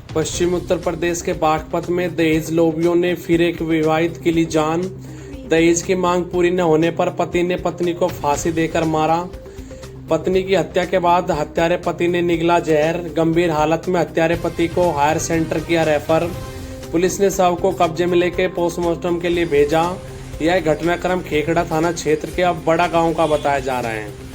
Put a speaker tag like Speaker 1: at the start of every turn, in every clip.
Speaker 1: पश्चिमी उत्तर प्रदेश के बागपत में दहेज लोभियों ने फिर एक विवाहित की ली जान। दहेज की मांग पूरी न होने पर पति ने पत्नी को फांसी देकर मारा। पत्नी की हत्या के बाद हत्यारे पति ने निगला जहर। गंभीर हालत में हत्यारे पति को हायर सेंटर किया रेफर। पुलिस ने शव को कब्जे में लेकर पोस्टमार्टम के लिए भेजा। यह घटनाक्रम खेखड़ा थाना क्षेत्र के अब बड़ा गांव का बताया जा रहा है।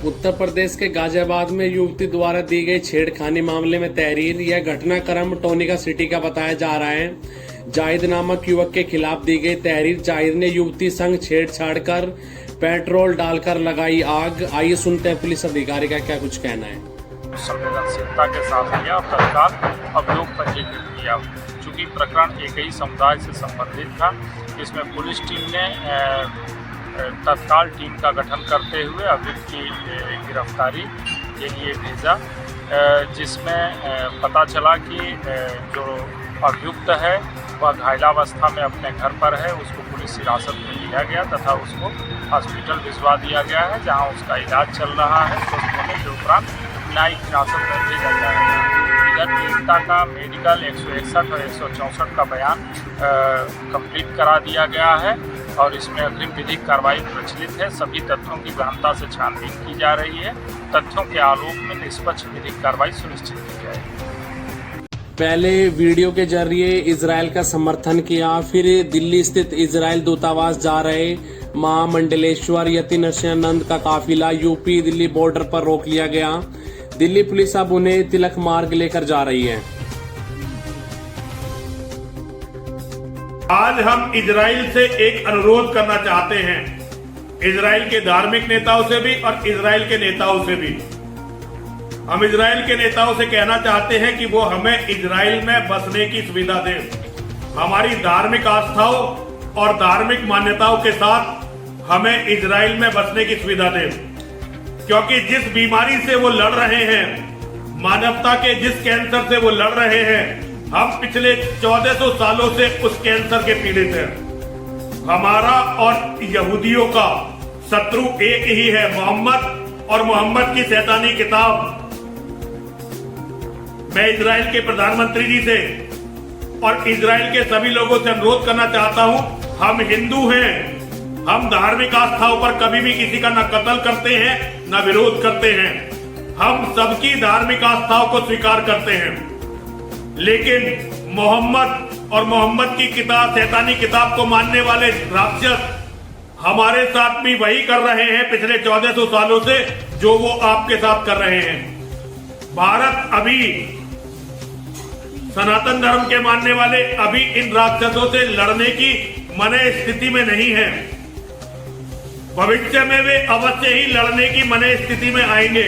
Speaker 1: उत्तर प्रदेश के गाजियाबाद में युवती द्वारा दी गई छेड़खानी मामले में तहरीर। यह घटनाक्रम टोनिका सिटी का बताया जा रहा है। जाहिद नामक युवक के खिलाफ दी गई तहरीर। जाहिद ने युवती संग छेड़छाड़ कर पेट्रोल डालकर लगाई आग। आइए सुनते हैं पुलिस अधिकारी का क्या कुछ कहना है।
Speaker 2: संवेदनशीलता के साथ लिया और तत्काल अभियोग पंजीकृत किया। चूंकि प्रकरण एक ही समुदाय से संबंधित था, इसमें पुलिस टीम ने तत्काल टीम का गठन करते हुए अभियुक्त की गिरफ्तारी के लिए भेजा, जिसमें पता चला कि जो अभियुक्त है वह घायलावस्था में अपने घर पर है। उसको पुलिस हिरासत में लिया गया तथा उसको हॉस्पिटल भिजवा दिया गया है, जहां उसका इलाज चल रहा है। स्वस्थ होने के उपरांत न्यायिक हिरासत में भेजा जाएगा। इधर पीड़िता का मेडिकल 161 और 164 का बयान कंप्लीट करा दिया गया है और इसमें अग्रिम विधिक कार्रवाई प्रचलित है। सभी तथ्यों की गहनता से छानबीन की जा रही है। तथ्यों के आलोक में निष्पक्ष विधिक कार्रवाई सुनिश्चित की जाएगी।
Speaker 1: पहले वीडियो के जरिए इजराइल का समर्थन किया, फिर दिल्ली स्थित इजराइल दूतावास जा रहे महामंडलेश्वर यति नरसिंहानंद का काफिला यूपी दिल्ली बॉर्डर पर रोक लिया गया। दिल्ली पुलिस अब उन्हें तिलक मार्ग लेकर जा रही है।
Speaker 3: आज हम इजराइल से एक अनुरोध करना चाहते हैं, इजराइल के धार्मिक नेताओं से भी और इजराइल के नेताओं से भी। हम इजराइल के नेताओं से कहना चाहते हैं कि वो हमें इजराइल में बसने की सुविधा दें। हमारी धार्मिक आस्थाओं और धार्मिक मान्यताओं के साथ हमें इजराइल में बसने की सुविधा दें, क्योंकि जिस बीमारी से वो लड़ रहे हैं, मानवता के जिस कैंसर से वो लड़ रहे हैं, हम पिछले 1400 सालों से उस कैंसर के पीड़ित हैं। हमारा और यहूदियों का शत्रु एक ही है, मोहम्मद और मोहम्मद की शैतानी किताब। मैं इजराइल के प्रधानमंत्री जी से और इजराइल के सभी लोगों से अनुरोध करना चाहता हूं, हम हिंदू हैं, हम धार्मिक आस्थाओं पर कभी भी किसी का न कत्ल करते हैं न विरोध करते हैं। हम सबकी धार्मिक आस्थाओं को स्वीकार करते हैं, लेकिन मोहम्मद और मोहम्मद की किताब, शैतानी किताब को मानने वाले राक्षस हमारे साथ भी वही कर रहे हैं पिछले 1400 सालों से जो वो आपके साथ कर रहे हैं। भारत अभी सनातन धर्म के मानने वाले अभी इन राक्षसों से लड़ने की मने स्थिति में नहीं है। भविष्य में वे अवश्य ही लड़ने की मने स्थिति में आएंगे,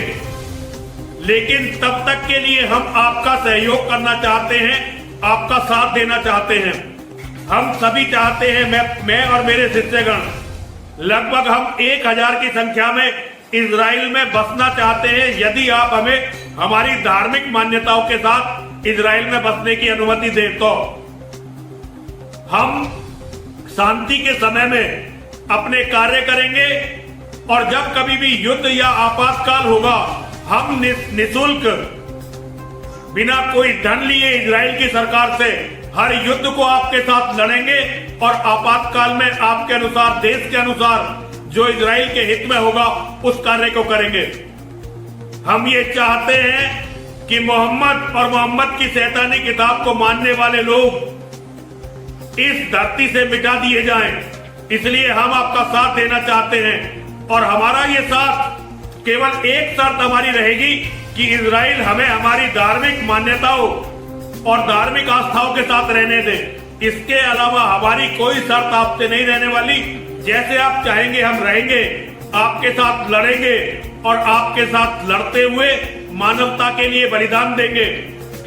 Speaker 3: लेकिन तब तक के लिए हम आपका सहयोग करना चाहते हैं, आपका साथ देना चाहते हैं। हम सभी चाहते हैं, मैं और मेरे शिष्यगण लगभग हम 1000 की संख्या में इजराइल में बसना चाहते हैं। यदि आप हमें हमारी धार्मिक मान्यताओं के साथ इजराइल में बसने की अनुमति दें तो हम शांति के समय में अपने कार्य करेंगे, और जब कभी भी युद्ध या आपातकाल होगा, हम निःशुल्क बिना कोई धन लिए इजराइल की सरकार से हर युद्ध को आपके साथ लड़ेंगे और आपातकाल में आपके अनुसार, देश के अनुसार जो इजराइल के हित में होगा उस कार्य को करेंगे। हम ये चाहते हैं कि मोहम्मद और मोहम्मद की शैतानी किताब को मानने वाले लोग इस धरती से मिटा दिए जाएं। इसलिए हम आपका साथ देना चाहते हैं, और हमारा ये साथ केवल एक शर्त हमारी रहेगी कि इजराइल हमें हमारी धार्मिक मान्यताओं और धार्मिक आस्थाओं के साथ रहने दे। इसके अलावा हमारी कोई शर्त आपसे नहीं रहने वाली। जैसे आप चाहेंगे हम रहेंगे, आपके साथ लड़ेंगे और आपके साथ लड़ते हुए मानवता के लिए बलिदान देंगे।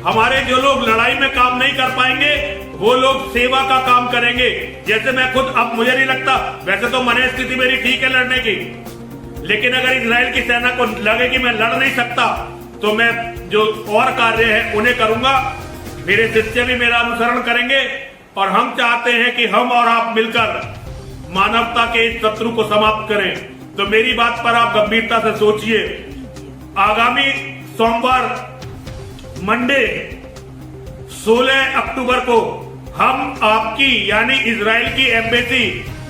Speaker 3: हमारे जो लोग लड़ाई में काम नहीं कर पाएंगे, वो लोग सेवा का काम करेंगे। जैसे मैं खुद, अब मुझे नहीं लगता, वैसे तो मन स्थिति मेरी ठीक है लड़ने की, लेकिन अगर इजराइल की सेना को लगे कि मैं लड़ नहीं सकता, तो मैं जो और कार्य है उन्हें करूंगा। मेरे शिष्य भी मेरा अनुसरण करेंगे, और हम चाहते हैं कि हम और आप मिलकर मानवता के इस शत्रु को समाप्त करें। तो मेरी बात पर आप गंभीरता से सोचिए। आगामी सोमवार मंडे 16 अक्टूबर को हम आपकी यानी इजराइल की एम्बेसी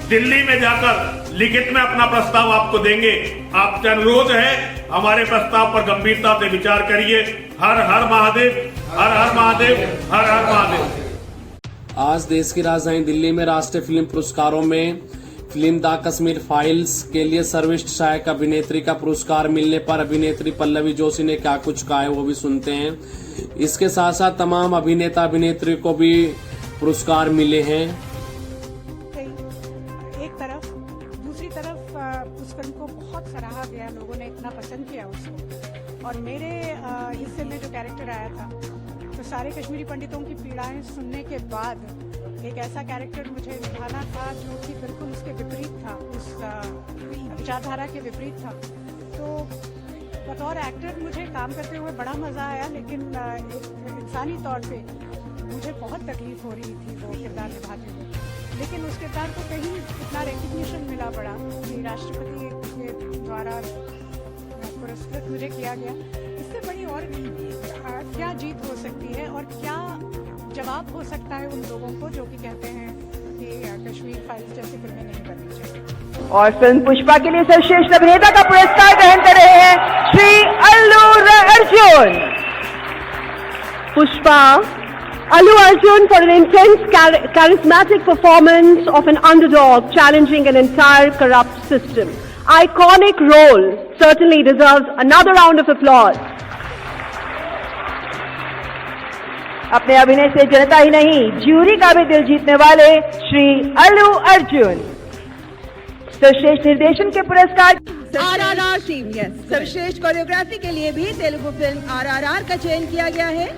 Speaker 3: दिल्ली में जाकर लिखित में अपना प्रस्ताव आपको देंगे। आपसे अनुरोध है हमारे प्रस्ताव पर गंभीरता से विचार करिए। हर हर महादेव, हर हर महादेव, हर हर महादेव।
Speaker 1: आज देश की राजधानी दिल्ली में राष्ट्रीय फिल्म पुरस्कारों में फिल्म द कश्मीर फाइल्स के लिए सर्वश्रेष्ठ सहायक अभिनेत्री का पुरस्कार मिलने पर अभिनेत्री पल्लवी जोशी ने क्या कुछ कहा है वो भी सुनते हैं। इसके साथ साथ तमाम अभिनेता अभिनेत्री को भी पुरस्कार मिले हैं।
Speaker 4: एक तरफ, दूसरी तरफ उस फिल्म को बहुत सराहा गया, लोगों ने इतना पसंद किया उसको। और मेरे हिस्से में जो कैरेक्टर आया था तो सारे कश्मीरी पंडितों की पीड़ाएं सुनने के बाद एक ऐसा कैरेक्टर मुझे निभाना था जो कि बिल्कुल उसके विपरीत था, उस विचारधारा के विपरीत था। तो बतौर एक्टर मुझे काम करते हुए बड़ा मज़ा आया, लेकिन एक इंसानी तौर पे मुझे बहुत तकलीफ हो रही थी वो किरदार निभाते हुए। लेकिन उस किरदार को कहीं इतना रिकग्निशन मिला बड़ा कि राष्ट्रपति के द्वारा पुरस्कृत मुझे किया गया। इससे बड़ी और क्या जीत हो सकती है और क्या जवाब हो सकता है उन लोगों को जो कि कहते हैं कि कश्मीर फाइल्स जैसी फिल्में नहीं बननी चाहिए।
Speaker 5: और फिल्म पुष्पा के लिए सर्वश्रेष्ठ अभिनेता का पुरस्कार ग्रहण कर रहे हैं Shri Allu Arjun. Pushpa, Allu Arjun for an intense, charismatic performance of an underdog challenging an entire corrupt system. Iconic role, certainly deserves another round of applause. अपने अभिनय से जनता ही नहीं, ज्यूरी का भी दिल जीतने वाले श्री अल्लू अर्जुन। सर्वश्रेष्ठ निर्देशन के पुरस्कार
Speaker 6: RRR टीम, सर्वश्रेष्ठ कोरियोग्राफी के लिए भी तेलुगु फिल्म RRR का चयन किया गया है।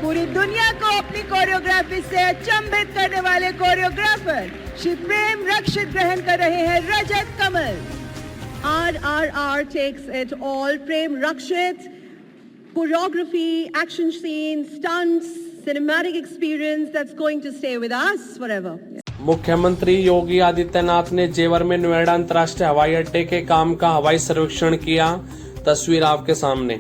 Speaker 6: पूरी दुनिया को अपनी कोरियोग्राफी से अचंभित करने वाले कोरियोग्राफर श्री प्रेम रक्षित ग्रहण कर रहे हैं रजत कमल। RRR takes it all. Prem Rakshit, choreography, action scenes, stunts, cinematic experience that's going to stay with us forever.
Speaker 1: मुख्यमंत्री योगी आदित्यनाथ ने जेवर में नोएडा अंतर्राष्ट्रीय हवाई अड्डे के काम का हवाई सर्वेक्षण किया। तस्वीर आपके सामने।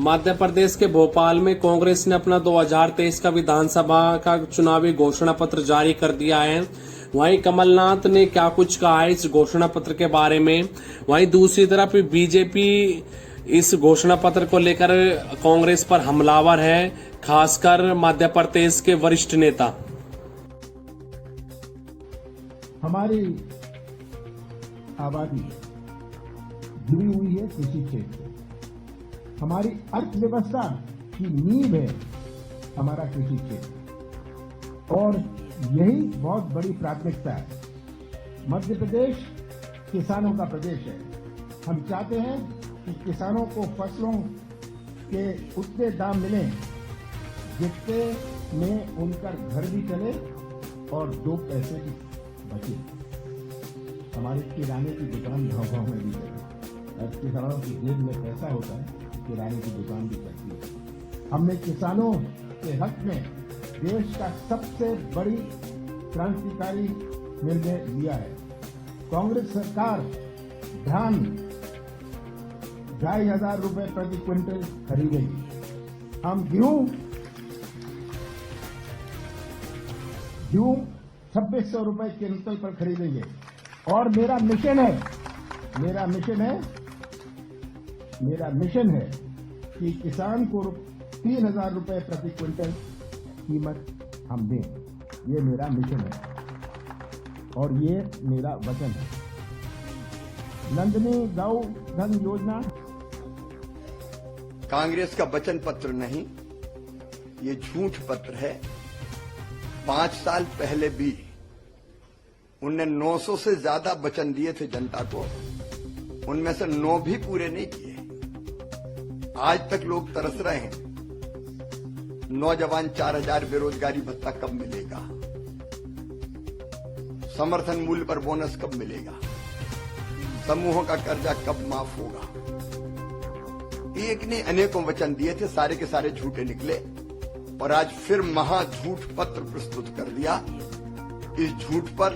Speaker 1: मध्य प्रदेश के भोपाल में कांग्रेस ने अपना 2023 का विधानसभा का चुनावी घोषणा पत्र जारी कर दिया है। वहीं कमलनाथ ने क्या कुछ कहा है इस घोषणा पत्र के बारे में। वहीं दूसरी तरफ बीजेपी इस घोषणा पत्र को लेकर कांग्रेस पर हमलावर है, खासकर मध्य प्रदेश के वरिष्ठ नेता।
Speaker 7: हमारी आबादी जुड़ी हुई है कृषि क्षेत्र से। हमारी अर्थव्यवस्था की नींव है हमारा कृषि क्षेत्र और यही बहुत बड़ी प्राथमिकता है। मध्य प्रदेश किसानों का प्रदेश है। हम चाहते हैं कि किसानों को फसलों के उतने दाम मिले जितने में उनका घर भी चले और 2 पैसे भी बचे। हमारे किराने की दुकान गाँव में भी चले। किसानों की जेब में पैसा होता है, किराने की दुकान भी चलती है। हमने किसानों के हक में देश का सबसे बड़ी क्रांतिकारी निर्णय लिया है। कांग्रेस सरकार धान 2,500 रुपए प्रति क्विंटल खरीदेगी। हम गेहूं 2,600 रुपए क्विंटल पर खरीदेंगे। और मेरा मिशन है कि किसान को 3,000 रुपए प्रति क्विंटल कीमत हम दें। ये मेरा मिशन है और ये मेरा वचन है। नंदनी गौ धन योजना
Speaker 8: कांग्रेस का वचन पत्र नहीं, ये झूठ पत्र है। 5 साल पहले भी उनने 900 से ज्यादा वचन दिए थे जनता को, उनमें से 9 भी पूरे नहीं किए। आज तक लोग तरस रहे हैं, नौजवान 4000 बेरोजगारी भत्ता कब मिलेगा, समर्थन मूल्य पर बोनस कब मिलेगा, समूहों का कर्जा कब माफ होगा। एक ने अनेकों वचन दिए थे, सारे के सारे झूठे निकले और आज फिर महा झूठ पत्र प्रस्तुत कर दिया। इस झूठ पर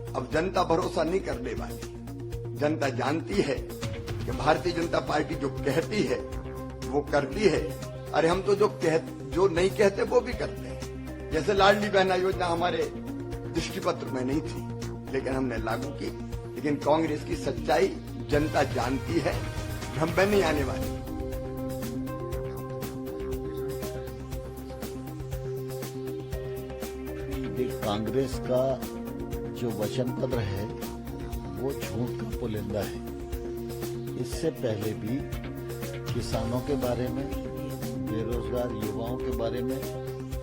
Speaker 8: अब जनता भरोसा नहीं करने वाली। जनता जानती है कि भारतीय जनता पार्टी जो कहती है वो करती है। अरे हम तो जो नहीं कहते वो भी करते हैं। जैसे लाडली बहना योजना हमारे दृष्टि पत्र में नहीं थी, लेकिन हमने लागू की। लेकिन कांग्रेस की सच्चाई जनता जानती है, भ्रम में नहीं आने वाली।
Speaker 9: कांग्रेस का जो वचन पत्र है वो झूठ का पुलिंदा है। इससे पहले भी किसानों के बारे में, बेरोजगार युवाओं के बारे में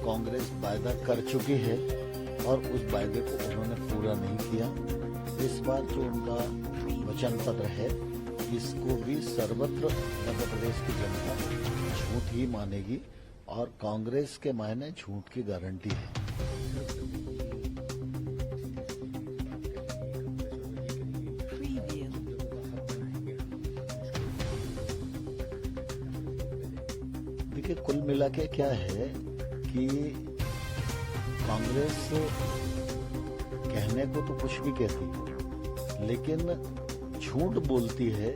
Speaker 9: कांग्रेस वायदा कर चुकी है और उस वायदे को उन्होंने पूरा नहीं किया। इस बार जो उनका वचन पत्र है इसको भी सर्वत्र मध्य प्रदेश की जनता झूठ ही मानेगी और कांग्रेस के मायने झूठ की गारंटी है। देखिए, कुल मिला के क्या है कि कांग्रेस कहने को तो कुछ भी कहती, लेकिन झूठ बोलती है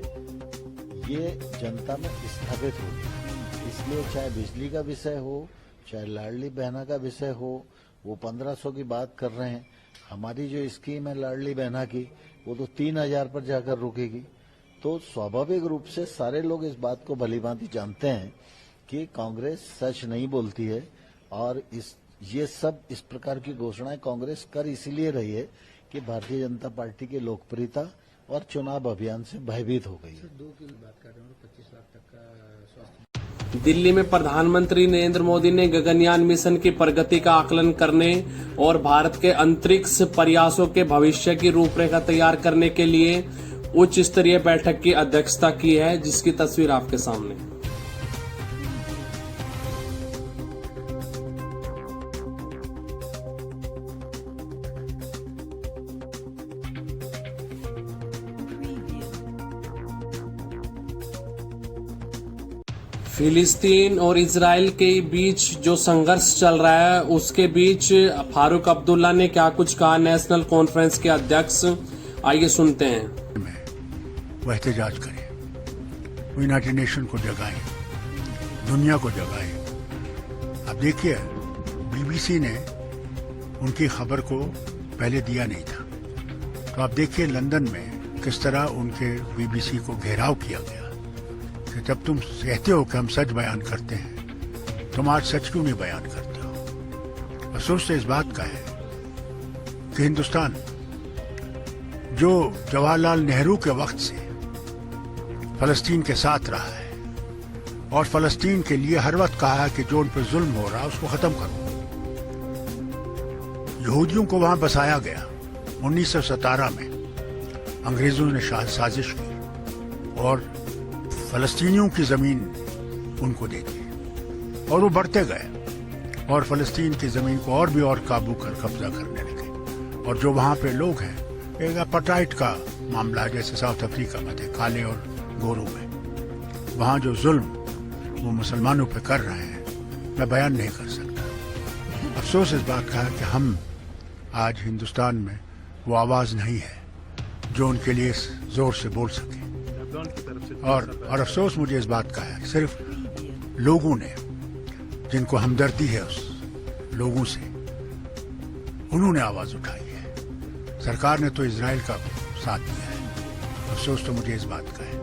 Speaker 9: ये जनता में स्थापित होगी। इसलिए चाहे बिजली का विषय हो, चाहे लाडली बहना का विषय हो, वो 1500 की बात कर रहे हैं। हमारी जो स्कीम है लाडली बहना की वो तो 3000 पर जाकर रुकेगी। तो स्वाभाविक रूप से सारे लोग इस बात को भलीभांति जानते हैं कि कांग्रेस सच नहीं बोलती है और ये सब इस प्रकार की घोषणाएं कांग्रेस कर इसलिए रही है कि भारतीय जनता पार्टी की लोकप्रियता और चुनाव अभियान से भयभीत हो गई है।
Speaker 10: 2 की बात कर रहे हैं, 25 लाख तक का स्वास्थ्य।
Speaker 1: दिल्ली में प्रधानमंत्री नरेंद्र मोदी ने गगनयान मिशन की प्रगति का आकलन करने और भारत के अंतरिक्ष प्रयासों के भविष्य की रूपरेखा तैयार करने के लिए उच्च स्तरीय बैठक की अध्यक्षता की है, जिसकी तस्वीर आपके सामने। फिलिस्तीन और इजराइल के बीच जो संघर्ष चल रहा है उसके बीच फारूक अब्दुल्ला ने क्या कुछ कहा, नेशनल कॉन्फ्रेंस के अध्यक्ष। आइए सुनते हैं।
Speaker 11: वह एहतजाज करें, वो यूनाइटेड नेशन को जगाएं, दुनिया को जगाएं। अब देखिए, बीबीसी ने उनकी खबर को पहले दिया नहीं था, तो आप देखिए लंदन में किस तरह उनके बीबीसी को घेराव किया गया कि जब तुम कहते हो कि हम सच बयान करते हैं, तुम आज सच क्यों नहीं बयान करते हो। अफसोस तो इस बात का है कि हिंदुस्तान जो जवाहरलाल नेहरू के वक्त से फलस्तीन के साथ रहा है और फलस्तीन के लिए हर वक्त कहा है कि जो उन पर जुल्म हो रहा है उसको खत्म करो। यहूदियों को वहां बसाया गया 1917 में, अंग्रेजों ने साजिश की और फलस्तीनियों की जमीन उनको दे दी और वो बढ़ते गए और फलस्तीन की जमीन को और भी और काबू कर कब्जा करने लगे। और जो वहां पे लोग हैं, एक अपार्टाइड का मामला है जैसे साउथ अफ्रीका में थे, काले और गोरों में, वहां जो जुल्म वो मुसलमानों पे कर रहे हैं मैं बयान नहीं कर सकता। अफसोस इस बात का है कि हम आज हिंदुस्तान में वो आवाज नहीं है जो उनके लिए जोर से बोल सके। और अफसोस मुझे इस बात का है, सिर्फ लोगों ने, जिनको हमदर्दी है उस लोगों से, उन्होंने आवाज उठाई है। सरकार ने तो इजराइल का साथ दिया है। अफसोस तो मुझे इस बात का है।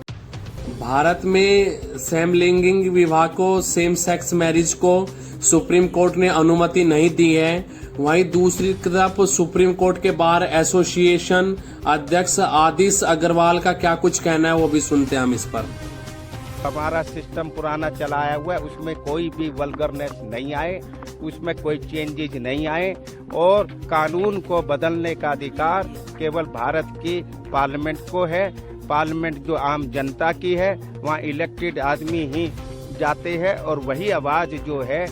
Speaker 1: भारत में समलैंगिक विवाह को, सेम सेक्स मैरिज को सुप्रीम कोर्ट ने अनुमति नहीं दी है। वहीं दूसरी तरफ सुप्रीम कोर्ट के बार एसोसिएशन अध्यक्ष आदिश अग्रवाल का क्या कुछ कहना है, वो भी सुनते हैं हम इस पर।
Speaker 10: हमारा सिस्टम पुराना चलाया हुआ है, उसमें कोई भी वल्गरनेस नहीं आए, उसमें कोई चेंजेज नहीं आए और कानून को बदलने का अधिकार केवल भारत की पार्लियामेंट को है। पार्लियामेंट जो आम जनता की है, वहाँ इलेक्टेड आदमी ही जाते हैं और वही आवाज़ जो है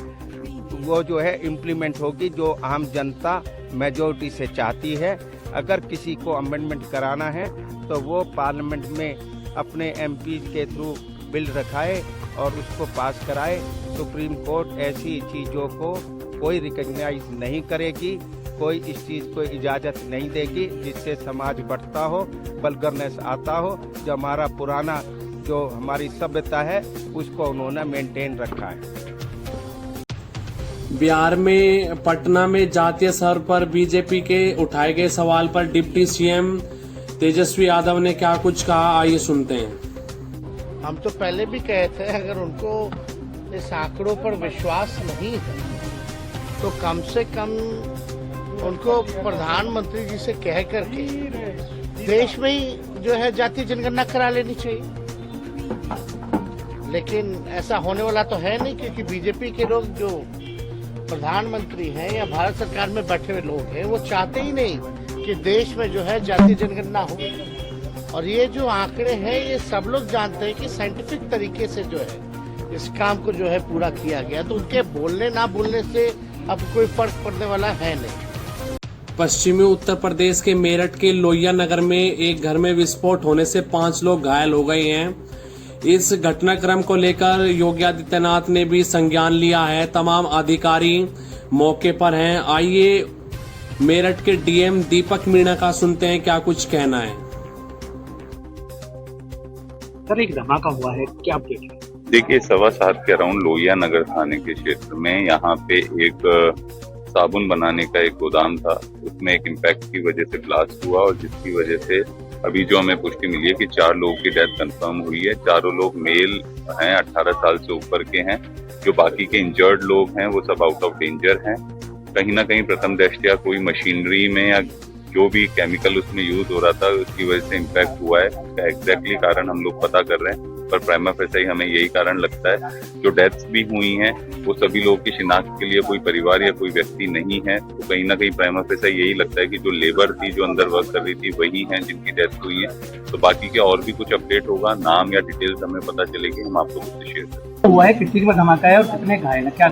Speaker 10: वो जो है इम्प्लीमेंट होगी जो आम जनता मेजोरिटी से चाहती है। अगर किसी को अमेंडमेंट कराना है तो वो पार्लियामेंट में अपने एमपी के थ्रू बिल रखाए और उसको पास कराए। सुप्रीम कोर्ट ऐसी चीज़ों को कोई रिकॉग्नाइज नहीं करेगी, कोई इस चीज़ को इजाज़त नहीं देगी जिससे समाज बढ़ता हो, वल्गरनेस आता हो। जो हमारा पुराना जो हमारी सभ्यता है उसको उन्होंने मेंटेन रखा है।
Speaker 1: बिहार में पटना में जातीय स्तर पर बीजेपी के उठाए गए सवाल पर डिप्टी सीएम तेजस्वी यादव ने क्या कुछ कहा, आइए सुनते हैं।
Speaker 12: हम तो पहले भी कहे थे, अगर उनको इस आंकड़ों पर विश्वास नहीं है तो कम से कम उनको प्रधानमंत्री जी से कह करके देश में ही जो है जातीय जनगणना करा लेनी चाहिए। लेकिन ऐसा होने वाला तो है नहीं, क्योंकि बीजेपी के लोग जो प्रधानमंत्री हैं या भारत सरकार में बैठे हुए लोग हैं वो चाहते ही नहीं कि देश में जो है जातीय जनगणना हो। और ये जो आंकड़े हैं ये सब लोग जानते हैं कि साइंटिफिक तरीके से जो है इस काम को जो है पूरा किया गया, तो उनके बोलने ना बोलने से अब कोई फर्क पड़ने वाला है नहीं।
Speaker 1: पश्चिमी उत्तर प्रदेश के मेरठ के लोहिया नगर में एक घर में विस्फोट होने से 5 लोग घायल हो गए हैं। इस घटनाक्रम को लेकर योगी आदित्यनाथ ने भी संज्ञान लिया है। तमाम अधिकारी मौके पर हैं। आइए मेरठ के डीएम दीपक मीणा का सुनते हैं क्या कुछ कहना है।
Speaker 13: सर, एक धमाका हुआ है, क्या अपडेट है?
Speaker 14: देखिए, 7:15 के अराउंड लोहिया नगर थाने के क्षेत्र में यहाँ पे एक साबुन बनाने का एक गोदाम था, उसमें एक इम्पैक्ट की वजह से ब्लास्ट हुआ और जिसकी वजह से अभी जो हमें पुष्टि मिली है कि 4 लोगों की डेथ कंफर्म हुई है। चारों लोग मेल हैं, 18 साल से ऊपर के हैं। जो बाकी के इंजर्ड लोग हैं वो सब आउट ऑफ डेंजर हैं। कहीं ना कहीं प्रथम दृष्टया कोई मशीनरी में या जो भी केमिकल उसमें यूज हो रहा था उसकी वजह से इम्पैक्ट हुआ है। उसका एग्जैक्टली कारण हम लोग पता कर रहे हैं, पर प्राइमा फेसाई हमें यही कारण लगता है। जो डेथ्स भी हुई हैं वो सभी लोगों की शिनाख्त के लिए कोई परिवार या कोई व्यक्ति नहीं है, तो कहीं ना कहीं प्राइमा फेसाई यही लगता है कि जो लेबर थी जो अंदर वर्क कर रही थी वही हैं जिनकी डेथ हुई है। तो बाकी के और भी कुछ अपडेट होगा, नाम या डिटेल्स हमें पता चलेगी, हम आप लोगों से शेयर करेंगे।
Speaker 13: हुआ है, कितनी में धमाका है और कितने घायल है, क्या?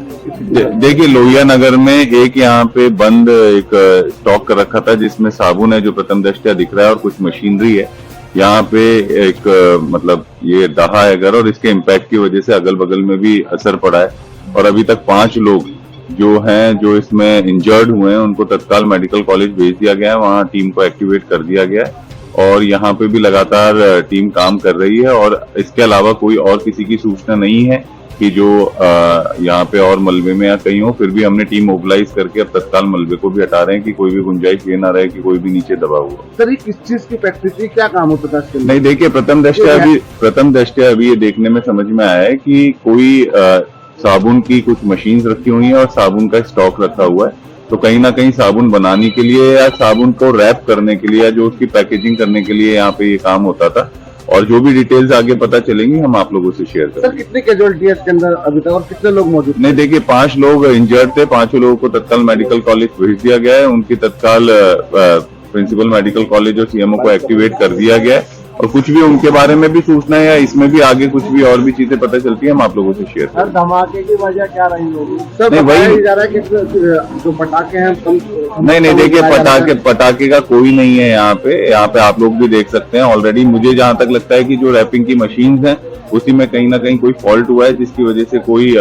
Speaker 14: देखिए, लोहिया नगर में एक यहाँ पे बंद एक स्टॉक कर रखा था जिसमें साबुन है जो प्रथम दृष्टया दिख रहा है और कुछ मशीनरी है। यहाँ पे एक मतलब ये दहा है घर और इसके इम्पैक्ट की वजह से अगल बगल में भी असर पड़ा है और अभी तक 5 लोग जो हैं जो इसमें इंजर्ड हुए हैं उनको तत्काल मेडिकल कॉलेज भेज दिया गया है। वहाँ टीम को एक्टिवेट कर दिया गया है और यहाँ पे भी लगातार टीम काम कर रही है और इसके अलावा कोई और किसी की सूचना नहीं है कि जो यहाँ पे और मलबे में या कहीं हो। फिर भी हमने टीम मोबिलाइज करके अब तत्काल मलबे को भी हटा रहे हैं कि कोई भी गुंजाइश ये ना रहे कि कोई भी नीचे दबा हुआ।
Speaker 7: सर, ये किस चीज की फैक्ट्री थी, क्या काम होता था?
Speaker 14: नहीं, देखिए, प्रथम दृष्टया अभी ये देखने में समझ में आया है कि कोई साबुन की कुछ मशीन्स रखी हुई है और साबुन का स्टॉक रखा हुआ है। तो कहीं ना कहीं साबुन बनाने के लिए या साबुन को रैप करने के लिए या जो उसकी पैकेजिंग करने के लिए यहाँ पे ये काम होता था और जो भी डिटेल्स आगे पता चलेंगी हम आप लोगों से शेयर करेंगे।
Speaker 7: सर, कितनी कैजुअलिटी है इसके अंदर अभी तक और कितने लोग मौजूद?
Speaker 14: नहीं, देखिए, 5 लोग इंजर्ड थे, 5 लोगों को तत्काल मेडिकल कॉलेज भेज दिया गया है। उनकी तत्काल प्रिंसिपल मेडिकल कॉलेज और सीएमओ को एक्टिवेट कर दिया गया है और कुछ भी उनके बारे में भी सूचना है या इसमें भी आगे कुछ भी और भी चीजें पता चलती है हम आप लोगों से शेयर करेंगे।
Speaker 7: सर, धमाके की वजह क्या रही होगी? सर, वही जा रहा है कि जो पटाखे हैं
Speaker 14: नहीं, देखिए, पटाखे का कोई नहीं है यहाँ पे आप लोग भी देख सकते हैं। ऑलरेडी मुझे जहाँ तक लगता है कि जो रैपिंग की मशीन्स हैं उसी में कहीं ना कहीं कोई फॉल्ट हुआ है जिसकी वजह से कोई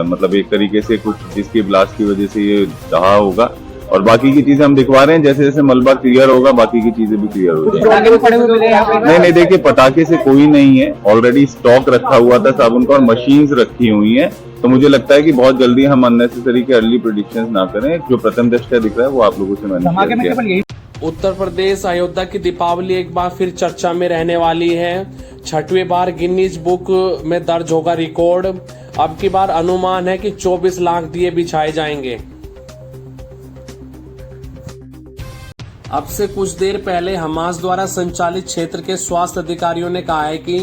Speaker 14: मतलब एक तरीके से कुछ जिसकी ब्लास्ट की वजह से ये दहा होगा और बाकी की चीजें हम दिखवा रहे हैं। जैसे जैसे मलबा क्लियर होगा बाकी की चीजें भी क्लियर हो जाएंगी। नहीं, देखिए, पटाखे से कोई नहीं है। ऑलरेडी स्टॉक रखा हुआ था साबुन का और मशीन्स रखी हुई हैं। तो मुझे लगता है कि बहुत जल्दी हम अननेसेसरी के अर्ली प्रेडिक्शंस ना करें। जो प्रथम दृष्टया दिख रहा है वो आप लोगों से मैंने।
Speaker 1: उत्तर प्रदेश अयोध्या की दीपावली एक बार फिर चर्चा में रहने वाली है। 6वीं बार गिनीज बुक में दर्ज होगा रिकॉर्ड। अब की बार अनुमान है कि 24 लाख दिए बिछाए जाएंगे। अब से कुछ देर पहले हमास द्वारा संचालित क्षेत्र के स्वास्थ्य अधिकारियों ने कहा है कि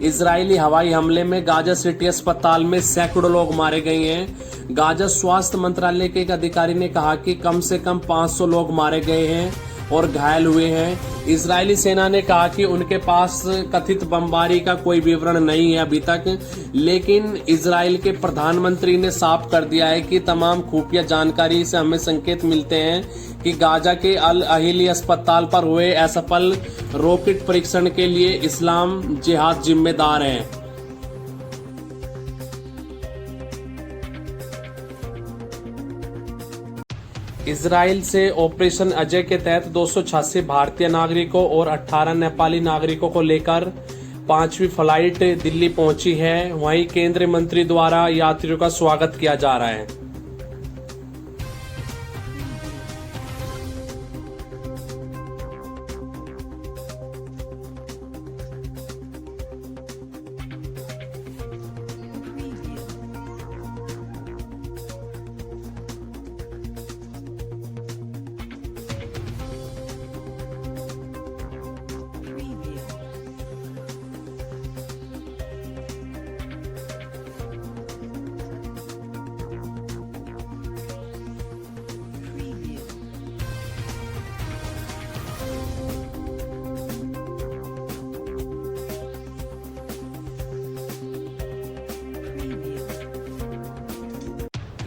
Speaker 1: इजरायली हवाई हमले में गाजा सिटी अस्पताल में सैकड़ों लोग मारे गए हैं। गाजा स्वास्थ्य मंत्रालय के एक अधिकारी ने कहा कि कम से कम 500 लोग मारे गए हैं और घायल हुए हैं। इजरायली सेना ने कहा कि उनके पास कथित बमबारी का कोई विवरण नहीं है अभी तक, लेकिन इजराइल के प्रधानमंत्री ने साफ कर दिया है कि तमाम खुफिया जानकारी से हमें संकेत मिलते हैं कि गाजा के अल अहिली अस्पताल पर हुए असफल रॉकेट परीक्षण के लिए इस्लाम जिहाद जिम्मेदार है। इजराइल से ऑपरेशन अजय के तहत 286 भारतीय नागरिकों और 18 नेपाली नागरिकों को लेकर 5वीं फ्लाइट दिल्ली पहुंची है। वहीं केंद्रीय मंत्री द्वारा यात्रियों का स्वागत किया जा रहा है।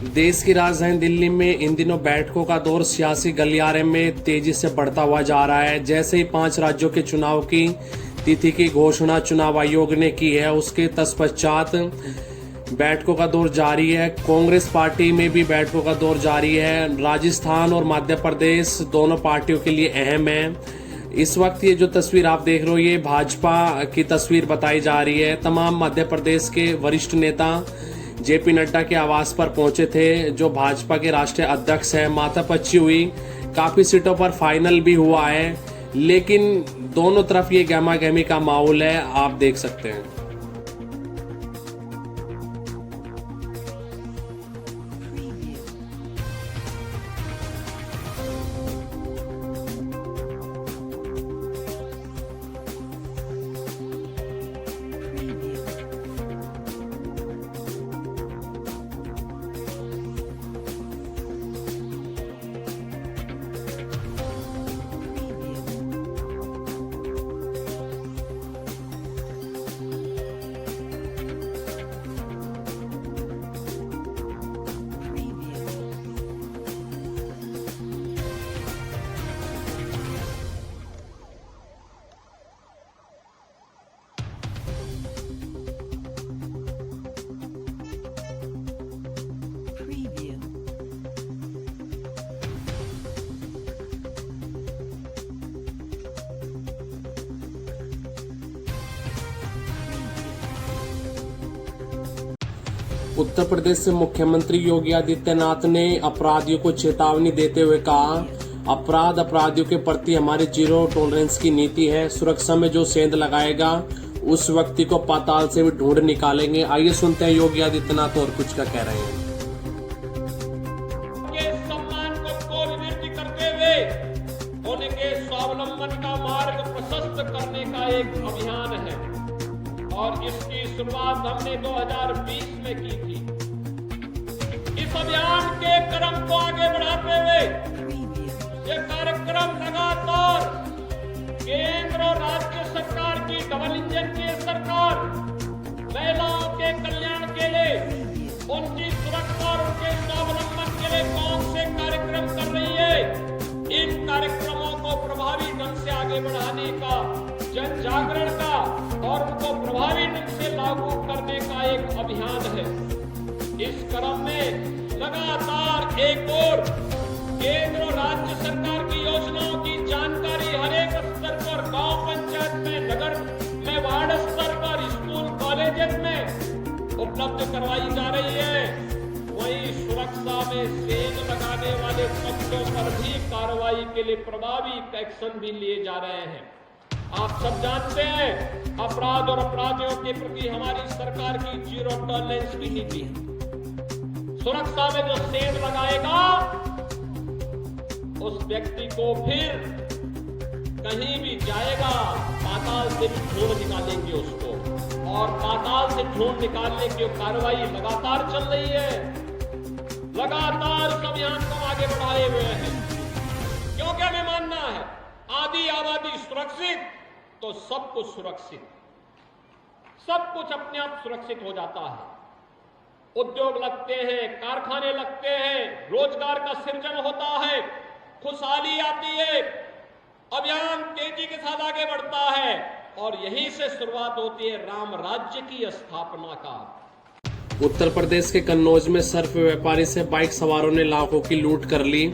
Speaker 1: देश की राजधानी दिल्ली में इन दिनों बैठकों का दौर सियासी गलियारे में तेजी से बढ़ता हुआ जा रहा है। जैसे ही 5 राज्यों के चुनाव की तिथि की घोषणा चुनाव आयोग ने की है, उसके तत्पश्चात बैठकों का दौर जारी है। कांग्रेस पार्टी में भी बैठकों का दौर जारी है। राजस्थान और मध्य प्रदेश दोनों पार्टियों के लिए अहम है। इस वक्त ये जो तस्वीर आप देख रहे हो, ये भाजपा की तस्वीर बताई जा रही है। तमाम मध्य प्रदेश के वरिष्ठ नेता जेपी नड्डा के आवास पर पहुंचे थे, जो भाजपा के राष्ट्रीय अध्यक्ष हैं। माथापच्ची हुई, काफी सीटों पर फाइनल भी हुआ है, लेकिन दोनों तरफ ये गहमा गहमी का माहौल है, आप देख सकते हैं। उत्तर प्रदेश से मुख्यमंत्री योगी आदित्यनाथ ने अपराधियों को चेतावनी देते हुए कहा, अपराधियों के प्रति हमारी जीरो टॉलरेंस की नीति है। सुरक्षा में जो सेंध लगाएगा उस व्यक्ति को पाताल से भी ढूंढ निकालेंगे। आइए सुनते हैं योगी आदित्यनाथ और कुछ क्या कह रहे हैं।
Speaker 15: सम्मान को निवृत्ति करते हुए उनके स्वावलंबन का मार्ग प्रशस्त करने का एक अभियान है और इसकी शुरुआत हमने 2020 में की थी। इस अभियान के क्रम को आगे बढ़ाते हुए ये कार्यक्रम लगातार केंद्र और राज्य सरकार की डबल इंजन की सरकार महिलाओं के कल्याण के लिए, उनकी सुरक्षा और उनके स्वावलंबन के लिए कौन से कार्यक्रम कर रही है। इन कार्यक्रमों को प्रभावी ढंग से आगे बढ़ाने का, जन जागरण का और उनको प्रभावी ढंग से लागू करने का एक अभियान है। इस क्रम में लगातार एक और केंद्र और राज्य सरकार की योजनाओं की जानकारी हर एक स्तर पर, गांव पंचायत में, नगर में, वार्ड स्तर पर, स्कूल कॉलेज में उपलब्ध करवाई जा रही है। वहीं सुरक्षा में सेंध लगाने वाले तत्वों पर भी कार्रवाई के लिए प्रभावी एक्शन भी लिए जा रहे हैं। आप सब जानते हैं अपराध और अपराधियों के प्रति हमारी सरकार की जीरो टॉलरेंस की नीति है। सुरक्षा में जो सेंध लगाएगा उस व्यक्ति को फिर कहीं भी जाएगा पाताल से भी ढूंढ निकालेंगे उसको, और पाताल से ढूंढ निकालने की कार्रवाई लगातार चल रही है। लगातार इस अभियान को आगे बढ़ाए हुए हैं, क्योंकि हमें मानना है आधी आबादी सुरक्षित तो सब कुछ सुरक्षित, सब कुछ अपने आप सुरक्षित हो जाता है। उद्योग लगते हैं, कारखाने लगते हैं, रोजगार का सृजन होता है, खुशहाली आती है, अभियान तेजी के साथ आगे बढ़ता है, और यहीं से शुरुआत होती है राम राज्य की स्थापना का।
Speaker 1: उत्तर प्रदेश के कन्नौज में सर्फ व्यापारी से बाइक सवारों ने लाखों की लूट कर ली।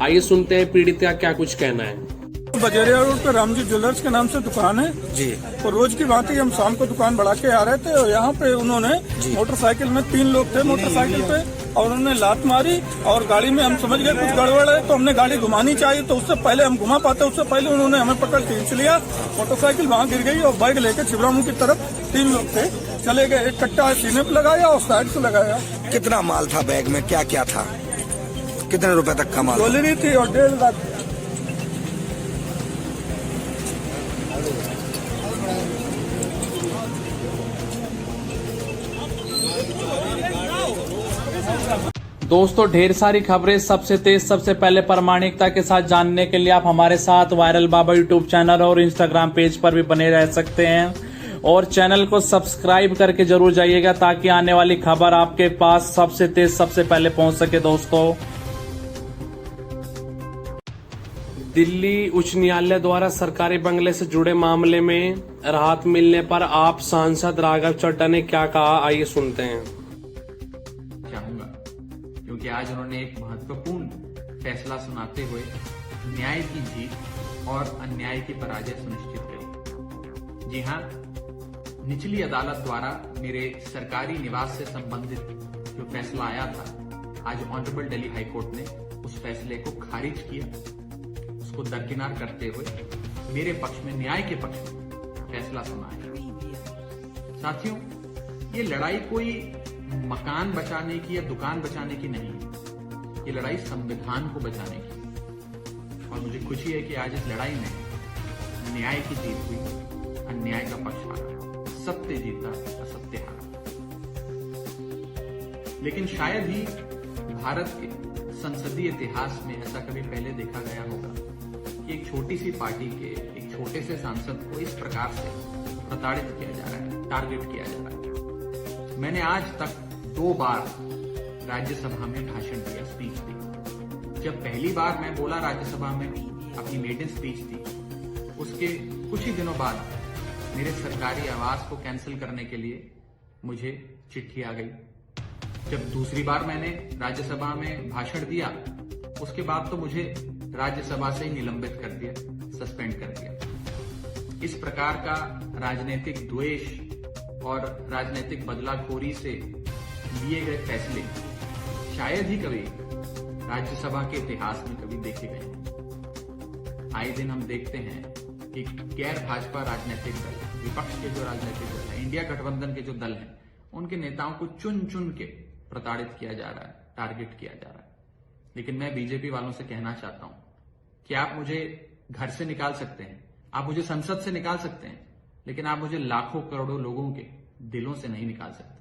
Speaker 1: आइए सुनते हैं पीड़ित का क्या कुछ कहना है।
Speaker 16: बजेरिया रोड पर रामजी ज्वेलर्स के नाम से दुकान है जी, और रोज की भांति हम शाम को दुकान बढ़ा के आ रहे थे, और यहाँ पे उन्होंने मोटरसाइकिल में 3 लोग थे मोटरसाइकिल पे, और उन्होंने लात मारी, और गाड़ी में हम समझ गए कुछ गड़बड़ है, तो हमने गाड़ी घुमानी चाहिए, तो उससे पहले हम घुमा पाते, उससे पहले उन्होंने हमें पकड़ खींच लिया। मोटरसाइकिल वहाँ गिर गई और बैग लेके छिबरामू की तरफ 3 लोग थे चले गए। एक कट्टा सीने पे लगाया और साइड से लगाया।
Speaker 17: कितना माल था बैग में, क्या क्या था, कितने रुपए तक का माल?
Speaker 16: ज्वेलरी थी और 1.5 लाख।
Speaker 18: दोस्तों, ढेर सारी खबरें सबसे तेज सबसे पहले प्रामाणिकता के साथ जानने के लिए आप हमारे साथ वायरल बाबा यूट्यूब चैनल और इंस्टाग्राम पेज पर भी बने रह सकते हैं, और चैनल को सब्सक्राइब करके जरूर जाइएगा ताकि आने वाली खबर आपके पास सबसे तेज सबसे पहले पहुंच सके। दोस्तों,
Speaker 1: दिल्ली उच्च न्यायालय द्वारा सरकारी बंगले से जुड़े मामले में राहत मिलने पर आप सांसद राघव चड्ढा ने क्या कहा, आइए सुनते हैं।
Speaker 19: क्योंकि आज उन्होंने एक महत्वपूर्ण फैसला सुनाते हुए न्याय की जीत और अन्याय की पराजय सुनिश्चित करी। जी हां, निचली अदालत द्वारा मेरे सरकारी निवास से संबंधित जो फैसला आया था, आज ऑनरेबल दिल्ली हाई कोर्ट ने उस फैसले को खारिज किया, उसको दरकिनार करते हुए मेरे पक्ष में, न्याय के पक्ष में फैसला सुनाया। साथियों, ये लड़ाई कोई मकान बचाने की या दुकान बचाने की नहीं है, ये लड़ाई संविधान को बचाने की, और मुझे खुशी है कि आज इस लड़ाई में न्याय की जीत हुई, अन्याय का पक्ष हारा, सत्य जीता, असत्य हारा। लेकिन शायद ही भारत के संसदीय इतिहास में ऐसा कभी पहले देखा गया होगा कि एक छोटी सी पार्टी के एक छोटे से सांसद को इस प्रकार से प्रताड़ित किया जा रहा है, टारगेट किया जा रहा है। मैंने आज तक 2 बार राज्यसभा में भाषण दिया, स्पीच दी। जब पहली बार मैं बोला राज्यसभा में, अपनी मेडन स्पीच दी, उसके कुछ ही दिनों बाद मेरे सरकारी आवास को कैंसिल करने के लिए मुझे चिट्ठी आ गई। जब दूसरी बार मैंने राज्यसभा में भाषण दिया, उसके बाद तो मुझे राज्यसभा से ही निलंबित कर दिया, सस्पेंड कर दिया। इस प्रकार का राजनीतिक द्वेष और राजनीतिक बदलाखोरी से लिए गए फैसले शायद ही कभी राज्यसभा के इतिहास में कभी देखे गए। आए दिन हम देखते हैं कि गैर भाजपा राजनीतिक दल, विपक्ष के जो राजनीतिक दल है, इंडिया गठबंधन के जो दल हैं, उनके नेताओं को चुन चुन के प्रताड़ित किया जा रहा है, टारगेट किया जा रहा है। लेकिन मैं बीजेपी वालों से कहना चाहता हूं कि आप मुझे घर से निकाल सकते हैं, आप मुझे संसद से निकाल सकते हैं, लेकिन आप मुझे लाखों करोड़ों लोगों के दिलों से नहीं निकाल सकते।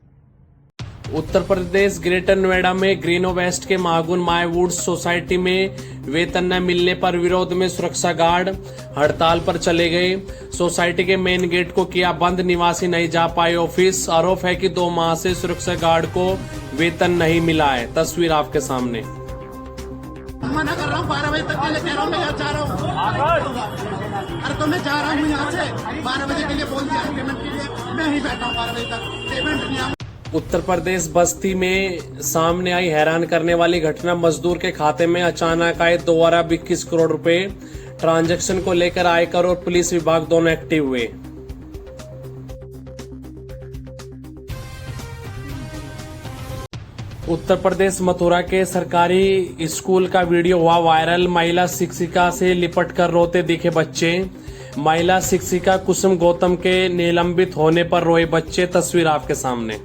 Speaker 1: उत्तर प्रदेश ग्रेटर नोएडा में ग्रीनो वेस्ट के महागुन मायवुड सोसाइटी में वेतन न मिलने पर विरोध में सुरक्षा गार्ड हड़ताल पर चले गए। सोसाइटी के मेन गेट को किया बंद, निवासी नहीं जा पाए ऑफिस। आरोप है कि 2 माह से सुरक्षा गार्ड को वेतन नहीं मिला है। तस्वीर आपके सामने।
Speaker 20: मना कर रहा हूँ, 12 बजे तक के लिए कह रहा हूँ, मैं यहाँ जा रहा हूँ। अरे तो मैं जा रहा हूँ यहाँ से, 12 बजे के लिए बोल दिया पेमेंट के लिए, मैं ही बैठा हूँ 12 बजे तक, पेमेंट नहीं आ।
Speaker 1: उत्तर प्रदेश बस्ती में सामने आई हैरान करने वाली घटना। मजदूर के खाते में अचानक आए 2 अरब 21 करोड़ रुपए। ट्रांजैक्शन को लेकर आयकर और पुलिस विभाग दोनों एक्टिव हुए। उत्तर प्रदेश मथुरा के सरकारी स्कूल का वीडियो हुआ वायरल। महिला शिक्षिका से लिपट कर रोते दिखे बच्चे। महिला शिक्षिका कुसुम गौतम के निलंबित होने पर रोए बच्चे। तस्वीर आपके सामने।